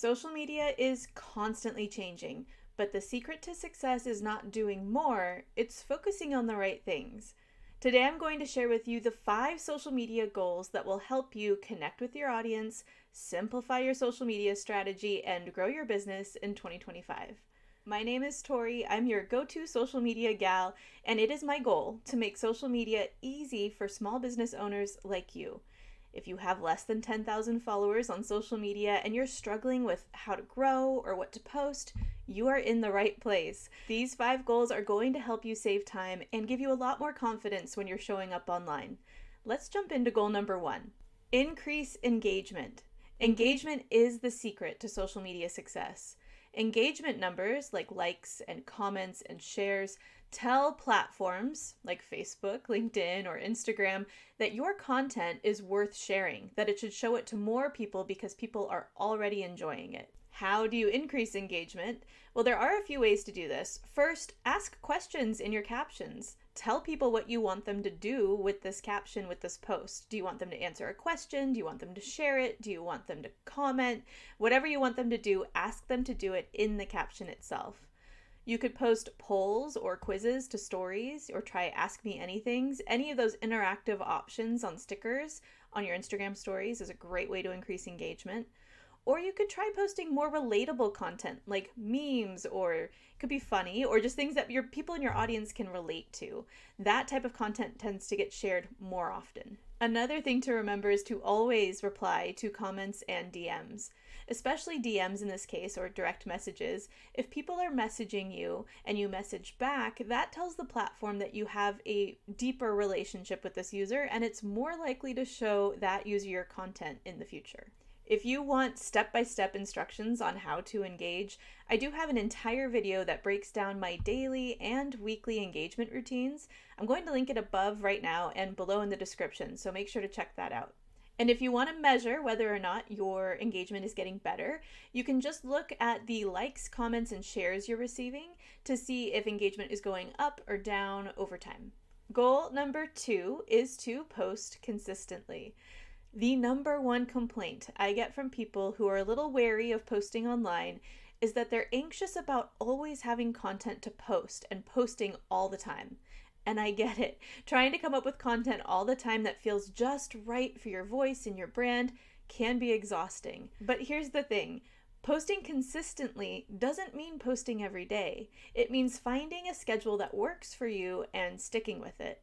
Social media is constantly changing, but the secret to success is not doing more, it's focusing on the right things. Today I'm going to share with you the 5 social media goals that will help you connect with your audience, simplify your social media strategy, and grow your business in 2025. My name is Tori, I'm your go-to social media gal, and it is my goal to make social media easy for small business owners like you. If you have less than 10,000 followers on social media and you're struggling with how to grow or what to post, you are in the right place. These 5 goals are going to help you save time and give you a lot more confidence when you're showing up online. Let's jump into goal number 1. Increase engagement. Engagement is the secret to social media success. Engagement numbers like likes and comments and shares tell platforms like Facebook, LinkedIn, or Instagram that your content is worth sharing, that it should show it to more people because people are already enjoying it. How do you increase engagement? Well, there are a few ways to do this. First, ask questions in your captions. Tell people what you want them to do with this caption, with this post. Do you want them to answer a question? Do you want them to share it? Do you want them to comment? Whatever you want them to do, ask them to do it in the caption itself. You could post polls or quizzes to stories or try Ask Me Anythings. Any of those interactive options on stickers on your Instagram stories is a great way to increase engagement. Or you could try posting more relatable content like memes, or it could be funny, or just things that your people in your audience can relate to. That type of content tends to get shared more often. Another thing to remember is to always reply to comments and DMs, especially DMs in this case, or direct messages. If people are messaging you and you message back, that tells the platform that you have a deeper relationship with this user, and it's more likely to show that user your content in the future. If you want step-by-step instructions on how to engage, I do have an entire video that breaks down my daily and weekly engagement routines. I'm going to link it above right now and below in the description, so make sure to check that out. And if you want to measure whether or not your engagement is getting better, you can just look at the likes, comments, and shares you're receiving to see if engagement is going up or down over time. Goal number 2 is to post consistently. The number 1 complaint I get from people who are a little wary of posting online is that they're anxious about always having content to post and posting all the time. And I get it. Trying to come up with content all the time that feels just right for your voice and your brand can be exhausting. But here's the thing. Posting consistently doesn't mean posting every day. It means finding a schedule that works for you and sticking with it.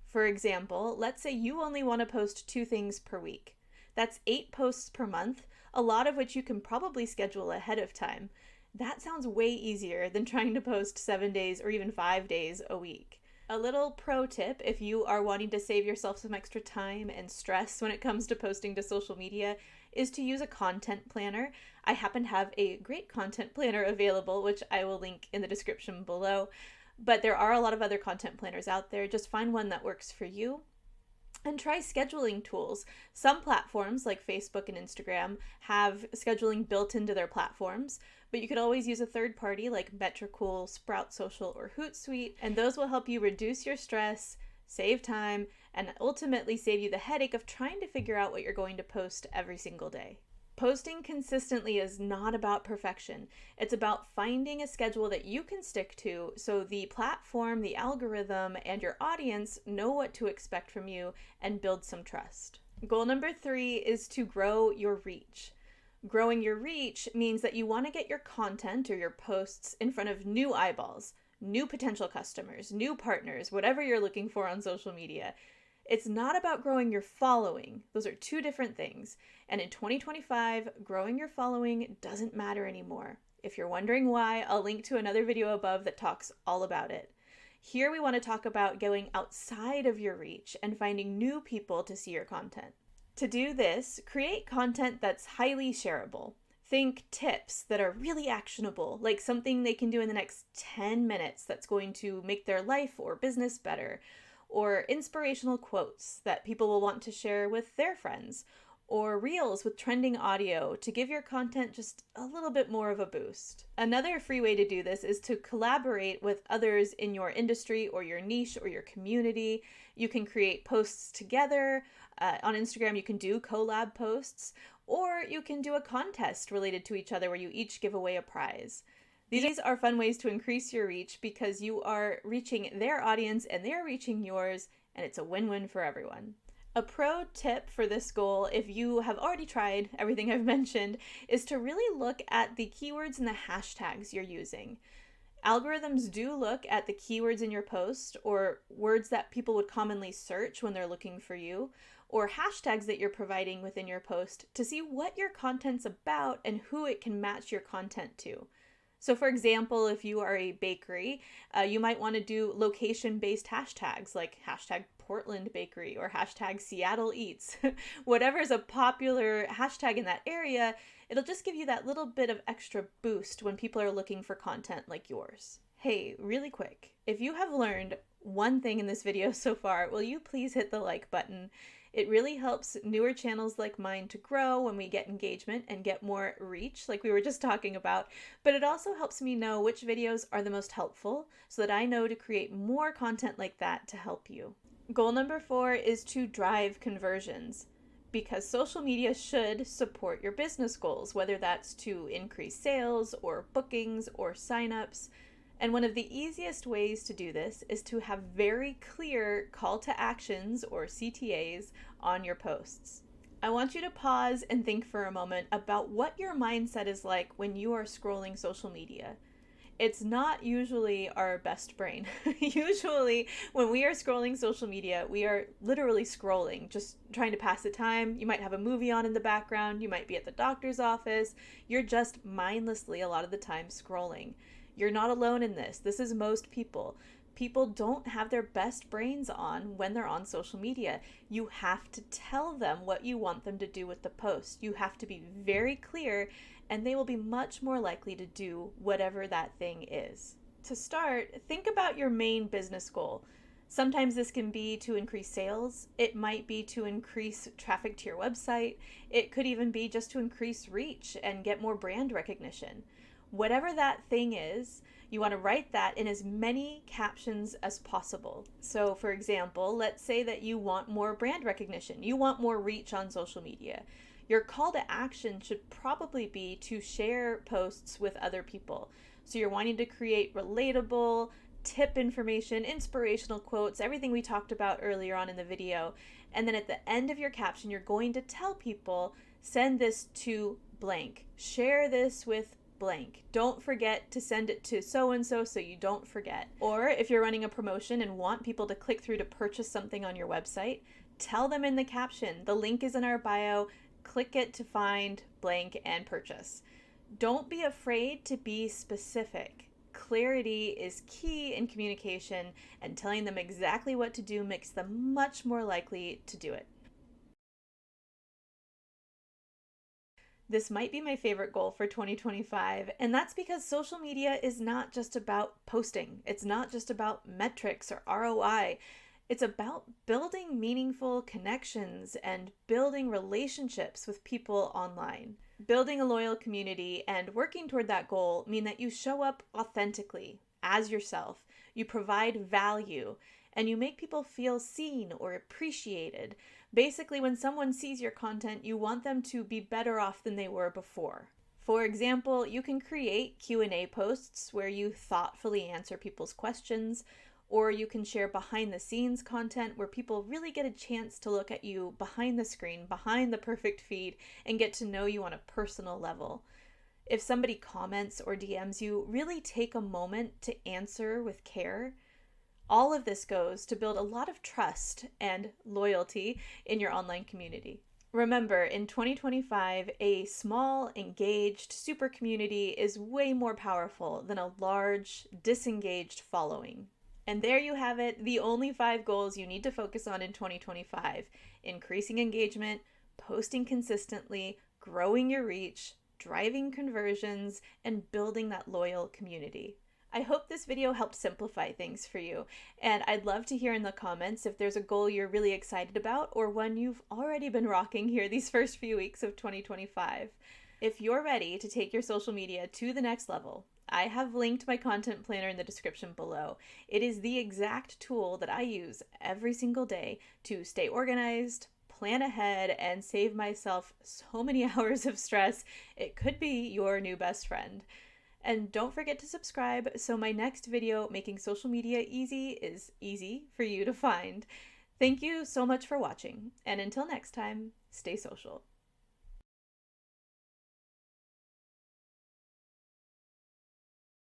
For example, let's say you only want to post 2 things per week. That's 8 posts per month, a lot of which you can probably schedule ahead of time. That sounds way easier than trying to post 7 days or even 5 days a week. A little pro tip if you are wanting to save yourself some extra time and stress when it comes to posting to social media is to use a content planner. I happen to have a great content planner available, which I will link in the description below. But there are a lot of other content planners out there. Just find one that works for you and try scheduling tools. Some platforms like Facebook and Instagram have scheduling built into their platforms, but you could always use a third party like Metricool, Sprout Social, or Hootsuite, and those will help you reduce your stress, save time, and ultimately save you the headache of trying to figure out what you're going to post every single day. Posting consistently is not about perfection. It's about finding a schedule that you can stick to so the platform, the algorithm, and your audience know what to expect from you and build some trust. Goal number 3 is to grow your reach. Growing your reach means that you want to get your content or your posts in front of new eyeballs, new potential customers, new partners, whatever you're looking for on social media. It's not about growing your following. Those are 2 different things. And in 2025, growing your following doesn't matter anymore. If you're wondering why, I'll link to another video above that talks all about it. Here we want to talk about going outside of your reach and finding new people to see your content. To do this, create content that's highly shareable. Think tips that are really actionable, like something they can do in the next 10 minutes that's going to make their life or business better. Or inspirational quotes that people will want to share with their friends, or reels with trending audio to give your content just a little bit more of a boost. Another free way to do this is to collaborate with others in your industry or your niche or your community. You can create posts together. On Instagram, you can do collab posts, or you can do a contest related to each other where you each give away a prize. These are fun ways to increase your reach because you are reaching their audience and they're reaching yours, and it's a win-win for everyone. A pro tip for this goal, if you have already tried everything I've mentioned, is to really look at the keywords and the hashtags you're using. Algorithms do look at the keywords in your post or words that people would commonly search when they're looking for you, or hashtags that you're providing within your post to see what your content's about and who it can match your content to. So for example, if you are a bakery, you might want to do location-based hashtags like hashtag Portland Bakery or hashtag Seattle Eats. Whatever is a popular hashtag in that area, it'll just give you that little bit of extra boost when people are looking for content like yours. Hey, really quick, if you have learned one thing in this video so far, will you please hit the like button? It really helps newer channels like mine to grow when we get engagement and get more reach, like we were just talking about, but it also helps me know which videos are the most helpful so that I know to create more content like that to help you. Goal number 4 is to drive conversions, because social media should support your business goals, whether that's to increase sales or bookings or signups. And one of the easiest ways to do this is to have very clear call to actions or CTAs on your posts. I want you to pause and think for a moment about what your mindset is like when you are scrolling social media. It's not usually our best brain. Usually when we are scrolling social media, we are literally scrolling, just trying to pass the time. You might have a movie on in the background. You might be at the doctor's office. You're just mindlessly a lot of the time scrolling. You're not alone in this. This is most people. People don't have their best brains on when they're on social media. You have to tell them what you want them to do with the post. You have to be very clear, and they will be much more likely to do whatever that thing is. To start, think about your main business goal. Sometimes this can be to increase sales. It might be to increase traffic to your website. It could even be just to increase reach and get more brand recognition. Whatever that thing is, you want to write that in as many captions as possible. So for example, let's say that you want more brand recognition. You want more reach on social media. Your call to action should probably be to share posts with other people. So you're wanting to create relatable tip information, inspirational quotes, everything we talked about earlier on in the video. And then at the end of your caption, you're going to tell people, send this to blank. Share this with blank. Don't forget to send it to so-and-so so you don't forget. Or if you're running a promotion and want people to click through to purchase something on your website, tell them in the caption, the link is in our bio, click it to find blank and purchase. Don't be afraid to be specific. Clarity is key in communication, and telling them exactly what to do makes them much more likely to do it. This might be my favorite goal for 2025, and that's because social media is not just about posting. It's not just about metrics or ROI. It's about building meaningful connections and building relationships with people online. Building a loyal community and working toward that goal mean that you show up authentically as yourself, you provide value, and you make people feel seen or appreciated. Basically, when someone sees your content, you want them to be better off than they were before. For example, you can create Q&A posts where you thoughtfully answer people's questions, or you can share behind the scenes content where people really get a chance to look at you behind the screen, behind the perfect feed, and get to know you on a personal level. If somebody comments or DMs you, really take a moment to answer with care. All of this goes to build a lot of trust and loyalty in your online community. Remember, in 2025, a small, engaged, super community is way more powerful than a large, disengaged following. And there you have it, the only 5 goals you need to focus on in 2025. Increasing engagement, posting consistently, growing your reach, driving conversions, and building that loyal community. I hope this video helped simplify things for you, and I'd love to hear in the comments if there's a goal you're really excited about or one you've already been rocking here these first few weeks of 2025. If you're ready to take your social media to the next level, I have linked my content planner in the description below. It is the exact tool that I use every single day to stay organized, plan ahead and save myself so many hours of stress, it could be your new best friend. And don't forget to subscribe so my next video, Making Social Media Easy, is easy for you to find. Thank you so much for watching, and until next time, stay social.